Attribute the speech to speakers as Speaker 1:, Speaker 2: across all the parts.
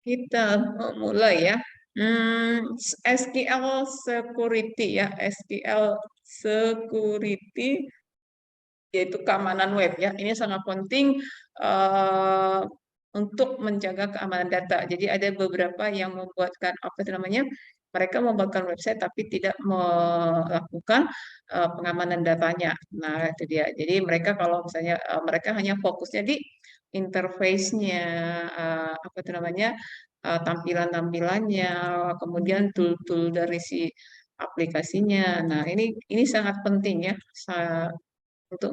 Speaker 1: Kita mulai ya. SQL security ya, SQL security yaitu keamanan web ya. Ini sangat penting eh, untuk menjaga keamanan data. Jadi ada beberapa yang membuatkan apa itu namanya? Mereka membuatkan website tapi tidak melakukan pengamanan datanya. Nah, itu dia. Jadi mereka kalau misalnya mereka hanya fokusnya di interface-nya, apa itu namanya? Tampilan-tampilannya, kemudian tool-tool dari si aplikasinya. Nah, ini sangat penting ya untuk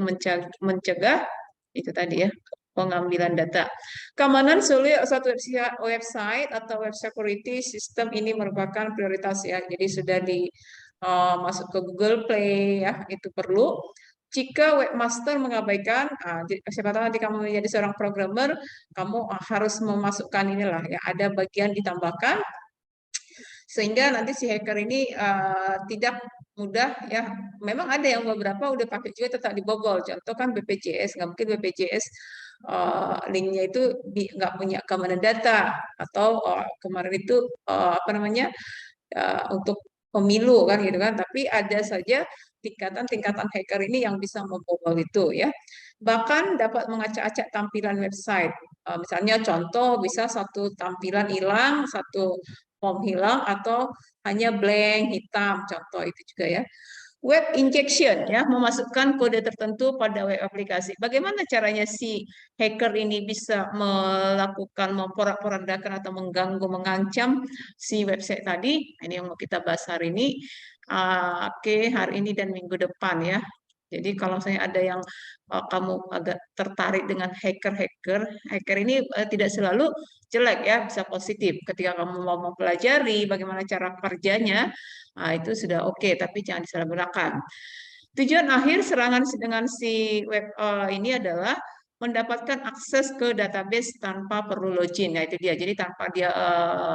Speaker 1: mencegah itu tadi ya pengambilan data. Keamanan suatu website atau web security system ini merupakan prioritas ya. Jadi sudah masuk ke Google Play ya, itu perlu. Jika webmaster mengabaikan, siapa tahu nanti kamu menjadi seorang programmer, kamu harus memasukkan inilah ya, ada bagian ditambahkan sehingga nanti si hacker ini tidak mudah ya. Memang ada yang beberapa udah pakai juga tetap dibobol. Contoh kan BPJS, nggak mungkin BPJS linknya itu nggak punya keamanan data atau kemarin itu apa namanya untuk pemilu kan gitu kan. Tapi ada saja tingkatan-tingkatan hacker ini yang bisa membobol itu ya. Bahkan dapat mengacak-acak tampilan website. Misalnya contoh bisa satu tampilan hilang, satu form hilang atau hanya blank hitam contoh itu juga ya. Web injection ya, memasukkan kode tertentu pada web aplikasi. Bagaimana caranya si hacker ini bisa melakukan memporak-porandakan atau mengganggu, mengancam si website tadi? Ini yang mau kita bahas hari ini. Oke, hari ini dan minggu depan ya. Jadi kalau misalnya ada yang kamu agak tertarik dengan hacker ini tidak selalu jelek ya, bisa positif. Ketika kamu mau mempelajari bagaimana cara kerjanya, itu sudah oke, tapi jangan disalahgunakan. Tujuan akhir serangan dengan si web ini adalah mendapatkan akses ke database tanpa perlu login. Nah, itu dia. Jadi tanpa dia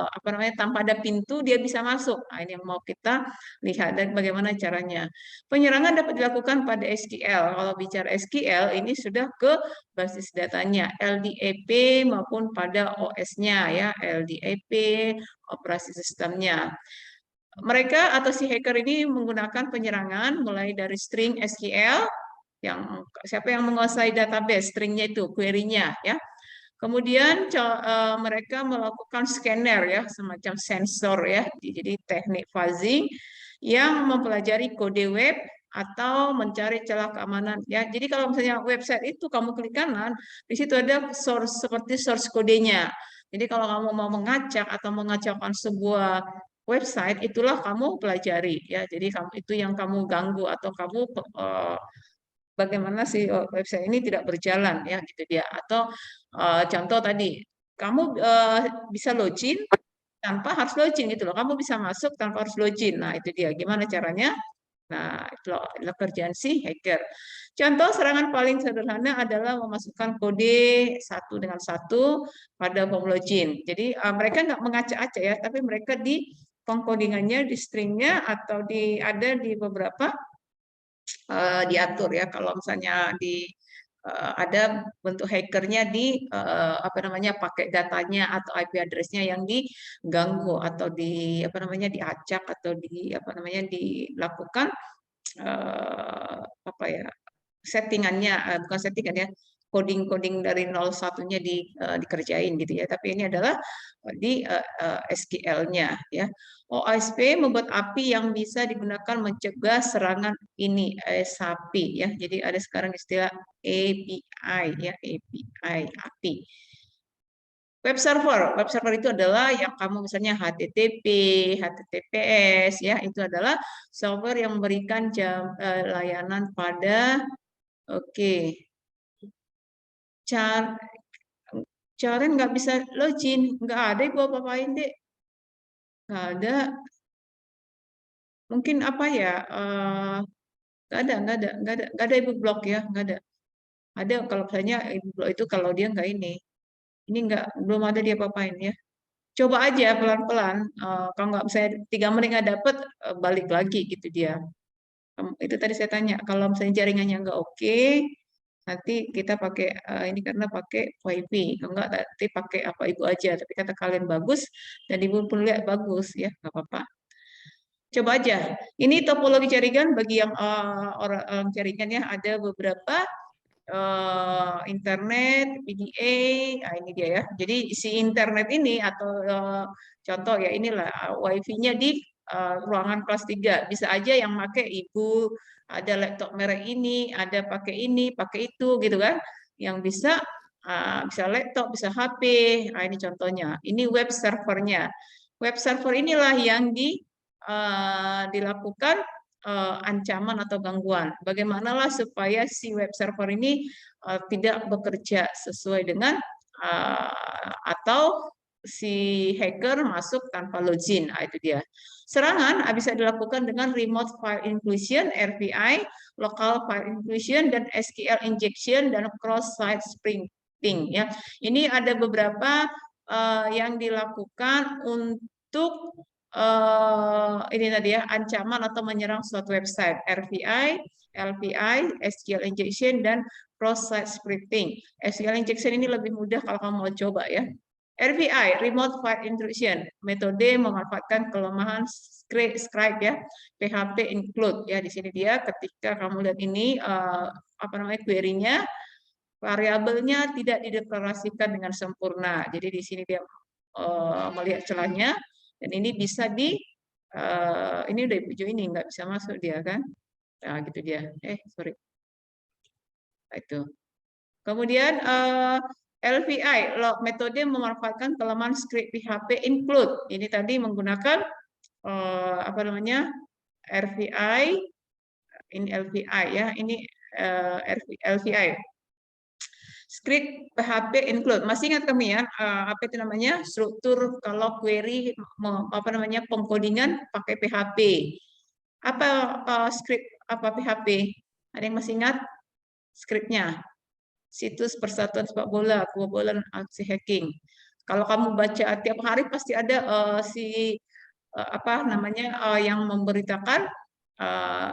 Speaker 1: apa namanya? Tanpa ada pintu dia bisa masuk. Nah, ini yang mau kita lihat dan bagaimana caranya. Penyerangan dapat dilakukan pada SQL. Kalau bicara SQL ini sudah ke basis datanya LDAP maupun pada OS-nya ya, LDAP operasi sistemnya. Mereka atau si hacker ini menggunakan penyerangan mulai dari string SQL yang siapa yang menguasai database stringnya itu query-nya ya. Kemudian mereka melakukan scanner ya, semacam sensor ya. Jadi teknik fuzzing yang mempelajari kode web atau mencari celah keamanan ya. Jadi kalau misalnya website itu kamu klik kanan, di situ ada source seperti source kodenya. Jadi kalau kamu mau mengacak atau mengacaukan sebuah website, itulah kamu pelajari ya. Jadi kamu itu yang kamu ganggu atau kamu bagaimana si website ini tidak berjalan ya gitu dia. Atau contoh tadi kamu bisa login tanpa harus login gitu loh. Kamu bisa masuk tanpa harus login. Nah, itu dia. Gimana caranya? Nah, itulah kerjaan si hacker. Contoh serangan paling sederhana adalah memasukkan kode satu dengan satu pada form login. Jadi mereka nggak mengacak-acak ya, tapi mereka di pengkodingannya, di stringnya atau ada di beberapa diatur ya. Kalau misalnya ada bentuk hackernya di apa namanya pakai datanya atau IP address-nya yang diganggu atau apa namanya diacak atau apa namanya dilakukan apa ya settingannya bukan settingan ya coding-coding dari 01-nya dikerjain gitu ya. Tapi ini adalah di SQL-nya ya. OSP membuat API yang bisa digunakan mencegah serangan ini SAPI ya. Jadi ada sekarang istilah API ya, API. Web server itu adalah yang kamu misalnya HTTP, HTTPS ya, itu adalah server yang memberikan layanan pada cara cara nggak bisa login, nggak ada ibu apa-apain deh, nggak ada. Mungkin apa ya? Nggak ada ibu blog ya, nggak ada. Ada kalau misalnya ibu blog itu kalau dia nggak ini nggak belum ada dia apa-apain ya. Coba aja pelan-pelan. Kalau nggak misalnya 3 menit nggak dapet, balik lagi gitu dia. Itu tadi saya tanya, kalau misalnya jaringannya nggak oke, nanti kita pakai ini karena pakai WiFi, kalau enggak nanti pakai apa ibu aja. Tapi kata kalian bagus dan ibu pun lihat bagus ya, nggak apa-apa. Coba aja. Ini topologi jaringan bagi yang orang jaringan ya, ada beberapa internet, PDA, nah ini dia ya. Jadi si internet ini atau contoh ya inilah WiFi-nya di ruangan kelas 3. Bisa aja yang pakai ibu, ada laptop merek ini, ada pakai itu gitu kan. Yang bisa laptop, bisa HP. Nah, ini contohnya. Ini web servernya. Web server inilah yang dilakukan ancaman atau gangguan. Bagaimanalah supaya si web server ini tidak bekerja sesuai dengan atau si hacker masuk tanpa login. Nah, itu dia. Serangan bisa dilakukan dengan remote file inclusion (RFI), local file inclusion, dan SQL injection dan cross-site scripting. Ya, ini ada beberapa yang dilakukan untuk ini tadi ya, ancaman atau menyerang suatu website, RFI, LPI, SQL injection, dan cross-site scripting. SQL injection ini lebih mudah kalau kamu mau coba ya. RFI, remote file intrusion, metode memanfaatkan kelemahan script ya, PHP include ya. Di sini dia ketika kamu lihat ini apa namanya query-nya, variabelnya tidak dideklarasikan dengan sempurna. Jadi di sini dia melihat celahnya. Dan ini bisa ini udah hijau ini nggak bisa masuk dia kan? Nah, gitu dia. Sorry. Nah, itu. Kemudian LPI, metode memanfaatkan kelemahan script PHP include. Ini tadi menggunakan apa namanya RVI, ini LPI ya, ini LPI. Script PHP include. Masih ingat kami ya apa itu namanya struktur kalau query apa namanya pengkodingan pakai PHP. Apa script apa PHP? Ada yang masih ingat scriptnya? Situs persatuan sepak bola, kebobolan aksi hacking. Kalau kamu baca tiap hari pasti ada apa namanya yang memberitakan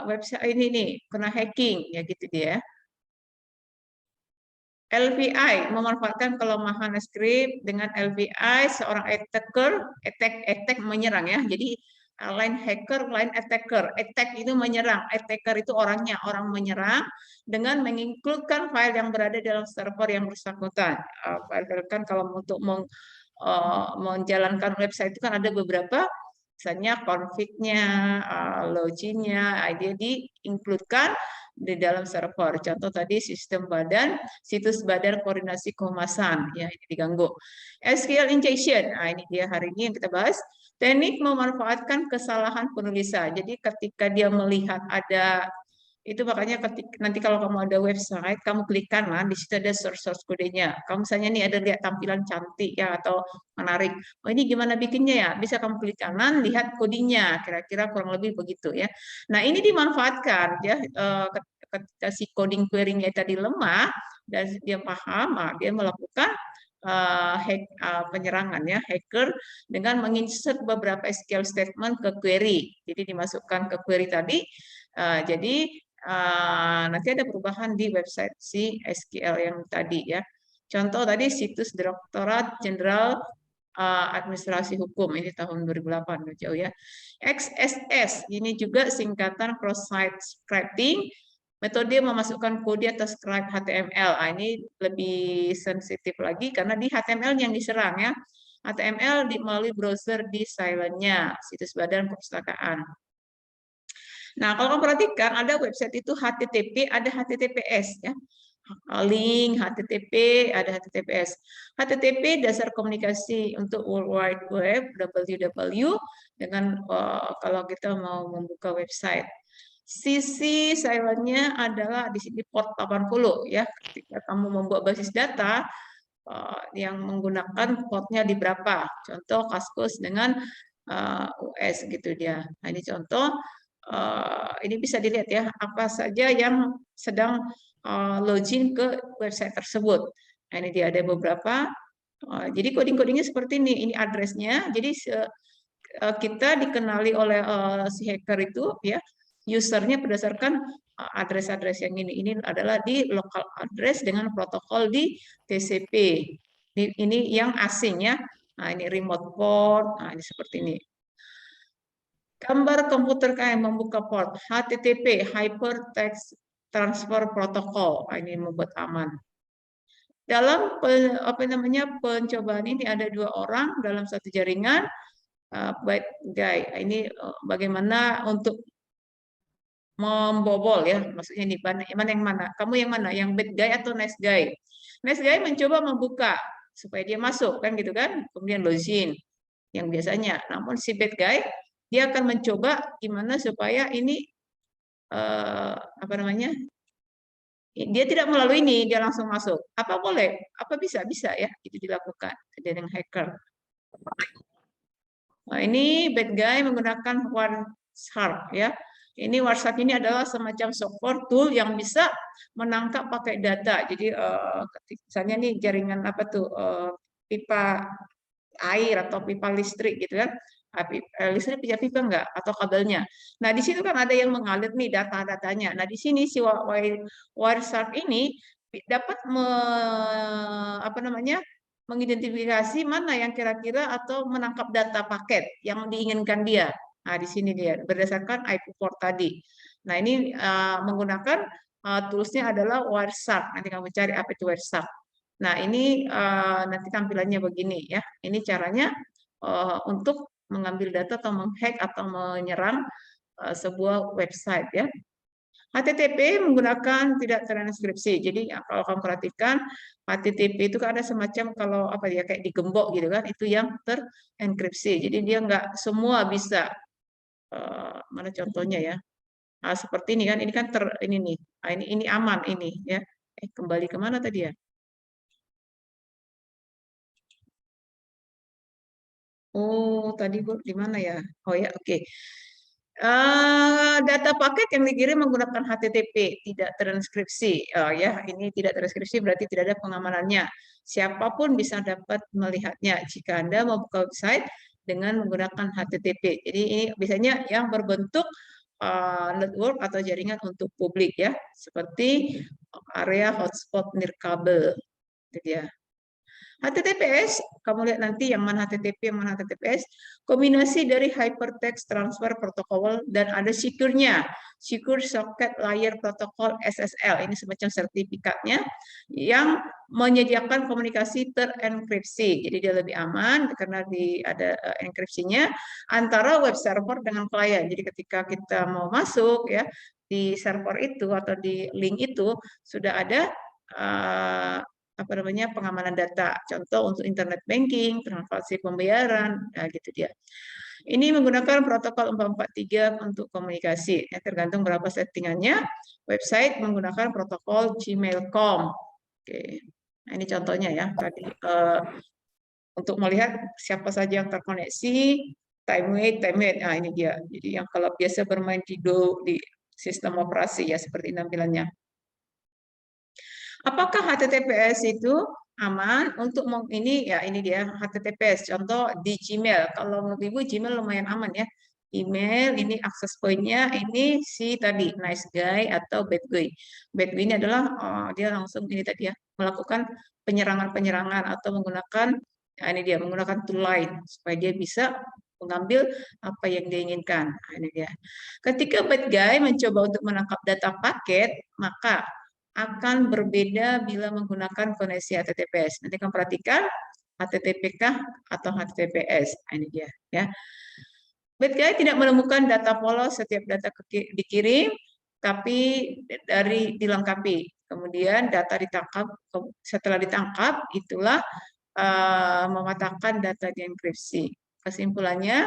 Speaker 1: website ini nih kena hacking ya gitu dia. LPI memanfaatkan kelemahan script. Dengan LPI seorang attack menyerang ya. Jadi lain hacker, lain attacker. Attack itu menyerang, attacker itu orangnya, orang menyerang dengan menginkludkan file yang berada dalam server yang bersangkutan. File kan kalau untuk menjalankan website itu kan ada beberapa, misalnya config-nya, login-nya, dia diinkludkan di dalam server. Contoh tadi situs badan koordinasi kehumasan, ya ini diganggu. SQL injection, nah ini dia hari ini yang kita bahas. Teknik memanfaatkan kesalahan penulisan. Jadi ketika dia melihat ada itu makanya nanti kalau kamu ada website, kamu klik kanan, di situ ada source kodenya. Kamu misalnya nih ada lihat tampilan cantik ya atau menarik. Oh ini gimana bikinnya ya? Bisa kamu klik kanan, lihat codingnya. Kira-kira kurang lebih begitu ya. Nah ini dimanfaatkan ya ketika si coding query-nya tadi lemah dan dia paham, dia melakukan penyerangan ya hacker dengan menginsert beberapa SQL statement ke query. Jadi dimasukkan ke query tadi. Jadi nanti ada perubahan di website si SQL yang tadi ya. Contoh tadi situs Direktorat Jenderal Administrasi Hukum ini tahun 2008 jauh ya. XSS ini juga singkatan cross-site scripting, metode memasukkan kode atas script HTML. Ini lebih sensitif lagi karena di HTML yang diserang ya. HTML melalui browser di silent-nya, situs badan perpustakaan. Nah, kalau kamu perhatikan ada website itu HTTP, ada HTTPS ya. Link HTTP, ada HTTPS. HTTP dasar komunikasi untuk World Wide Web, WWW, dengan kalau kita mau membuka website. Sisi silentnya adalah di sini port 80 ya. Ketika kamu membuat basis data yang menggunakan portnya di berapa. Contoh Kaskus dengan US gitu dia. Nah, ini contoh. Ini bisa dilihat ya apa saja yang sedang login ke website tersebut. Nah, ini dia ada beberapa. Jadi coding-codingnya seperti ini. Ini addressnya. Jadi kita dikenali oleh si hacker itu ya. usernya berdasarkan address-address yang ini adalah di local address dengan protokol di TCP. Ini yang asing ya. Nah, ini remote port. Nah, ini seperti ini. Gambar komputer kalian membuka port HTTP Hypertext Transfer Protocol. Nah, ini membuat aman. Dalam pencobaan ini ada 2 orang dalam satu jaringan. Bad guy. Ini bagaimana untuk membobol ya, maksudnya ini mana yang mana? Kamu yang mana? Yang bad guy atau nice guy? Nice guy mencoba membuka supaya dia masuk kan gitu kan, kemudian login yang biasanya. Namun si bad guy dia akan mencoba gimana supaya ini apa namanya? Dia tidak melalui ini, dia langsung masuk. Apa boleh? Apa bisa? Bisa ya, itu dilakukan dengan hacker. Nah, ini bad guy menggunakan Wireshark ya. Ini Wireshark ini adalah semacam software tool yang bisa menangkap pakai data. Jadi misalnya nih jaringan apa tuh pipa air atau pipa listrik gitu kan. Listrik punya pipa enggak atau kabelnya. Nah, di situ kan ada yang mengalir nih data-datanya. Nah, di sini si Wireshark ini dapat apa namanya? Mengidentifikasi mana yang kira-kira atau menangkap data paket yang diinginkan dia. Nah, di sini dia berdasarkan IP port tadi. Nah, ini menggunakan toolsnya adalah Wireshark. Nanti kamu cari apa itu Wireshark. Nah, ini nanti tampilannya begini ya. Ini caranya untuk mengambil data atau menghack atau menyerang sebuah website ya. HTTP menggunakan tidak transkripsi. Jadi kalau kamu perhatikan HTTP itu kan ada semacam kalau apa ya kayak digembok gitu kan, itu yang terenkripsi. Jadi dia nggak semua bisa. Mana contohnya ya? Seperti ini kan, ini kan ini nih. Ini aman ini ya. Kembali kemana tadi ya? Oh, tadi Bu di mana ya? Oh ya, oke. Data paket yang dikirim menggunakan HTTP tidak transkripsi. Ya, ini tidak transkripsi berarti tidak ada pengamanannya. Siapapun bisa dapat melihatnya jika Anda membuka website dengan menggunakan HTTP. Jadi ini biasanya yang berbentuk network atau jaringan untuk publik ya, seperti area hotspot nirkabel. Itu dia. HTTPS, kamu lihat nanti yang mana HTTP, yang mana HTTPS, kombinasi dari Hypertext Transfer Protocol dan ada secure-nya, Secure Socket Layer Protocol SSL, ini semacam sertifikatnya, yang menyediakan komunikasi terenkripsi. Jadi dia lebih aman karena ada enkripsinya antara web server dengan klien. Jadi ketika kita mau masuk ya di server itu atau di link itu sudah ada apa namanya pengamanan data. Contoh untuk internet banking, transaksi pembayaran, nah gitu dia. Ini menggunakan protokol 443 untuk komunikasi. Ya, tergantung berapa settingannya. Website menggunakan protokol gmail.com. Oke. Nah, ini contohnya ya. Tadi untuk melihat siapa saja yang terkoneksi, time wait. Nah, ini dia. Jadi yang kalau biasa bermain di sistem operasi ya seperti tampilannya. Apakah HTTPS itu aman untuk ini ya ini dia HTTPS contoh di Gmail. Kalau menurut Ibu Gmail lumayan aman ya. Email ini akses poinnya ini si tadi nice guy atau bad guy. Bad guy ini adalah dia langsung ini tadi ya melakukan penyerangan-penyerangan atau menggunakan ini dia menggunakan tool lain supaya dia bisa mengambil apa yang dia inginkan. Nah, ini dia. Ketika bad guy mencoba untuk menangkap data paket, maka akan berbeda bila menggunakan koneksi HTTPS. Nanti kamu perhatikan HTTPK atau HTTPS. Nah, ini dia ya. Bad guy tidak menemukan data polos setiap data dikirim, tapi dilengkapi. Kemudian data ditangkap, setelah ditangkap itulah mematahkan data dienkripsi. Kesimpulannya,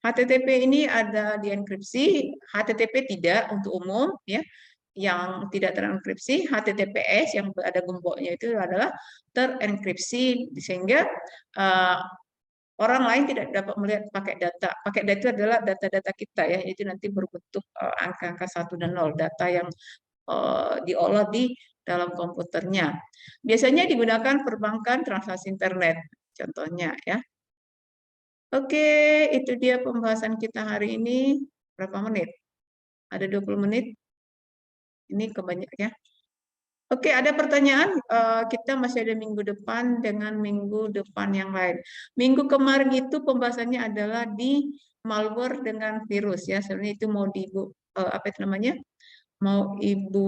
Speaker 1: HTTP ini ada dienkripsi, HTTP tidak untuk umum ya. Yang tidak terenkripsi, HTTPS yang ada gemboknya itu adalah terenkripsi sehingga orang lain tidak dapat melihat pakai data. Pakai data itu adalah data-data kita ya, itu nanti berbentuk angka-angka 1 dan 0, data yang diolah di dalam komputernya. Biasanya digunakan perbankan transaksi internet, contohnya ya. Oke, itu dia pembahasan kita hari ini. Berapa menit? Ada 20 menit. Ini kebanyakan ya. Oke, ada pertanyaan. Kita masih ada minggu depan dengan minggu depan yang lain. Minggu kemarin itu pembahasannya adalah di malware dengan virus ya. Sebenarnya itu mau di apa itu namanya? Mau Ibu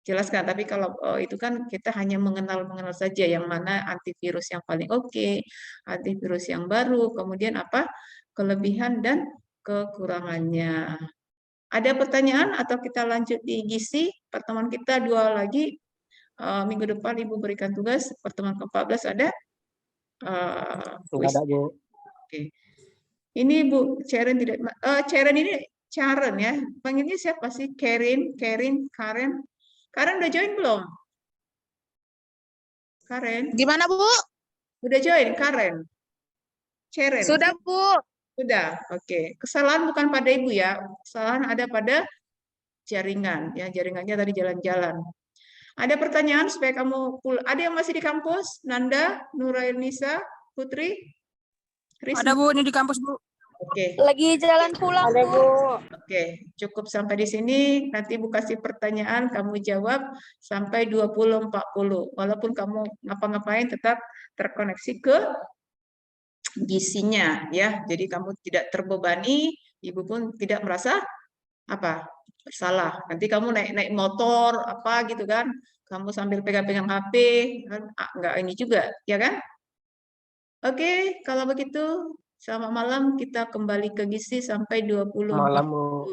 Speaker 1: jelaskan. Tapi kalau itu kan kita hanya mengenal saja yang mana antivirus yang paling oke, antivirus yang baru, kemudian apa kelebihan dan kekurangannya. Ada pertanyaan atau kita lanjut di gizi? Pertemuan kita 2 lagi. Minggu depan Ibu berikan tugas. Pertemuan ke-14 ada
Speaker 2: Enggak
Speaker 1: kuis.
Speaker 2: ada, Bu.
Speaker 1: Oke. Ini Bu Ceren tidak Ceren ini Caren ya. Panggilnya siapa sih? Karen. Karen udah join belum? Karen.
Speaker 3: Gimana, Bu?
Speaker 1: Udah join Karen. Ceren.
Speaker 3: Sudah, Bu.
Speaker 1: Sudah. Oke. Kesalahan bukan pada Ibu ya. Kesalahan ada pada jaringan ya. Jaringannya tadi jalan-jalan. Ada pertanyaan supaya kamu ada yang masih di kampus? Nanda, Nurainisa, Putri, Risma?
Speaker 3: Ada, Bu, ini di kampus, Bu.
Speaker 1: Oke.
Speaker 3: Lagi jalan pulang,
Speaker 4: Ada, Bu.
Speaker 1: Oke, cukup sampai di sini. Nanti Bu kasih pertanyaan, kamu jawab sampai 20-40. Walaupun kamu ngapa-ngapain tetap terkoneksi ke gisinya ya. Jadi kamu tidak terbebani, Ibu pun tidak merasa apa? Bersalah. Nanti kamu naik motor apa gitu kan. Kamu sambil pegang-pegang HP kan enggak ini juga, ya kan? Oke, kalau begitu selamat malam, kita kembali ke gizi sampai 20.
Speaker 2: Malam, Bu.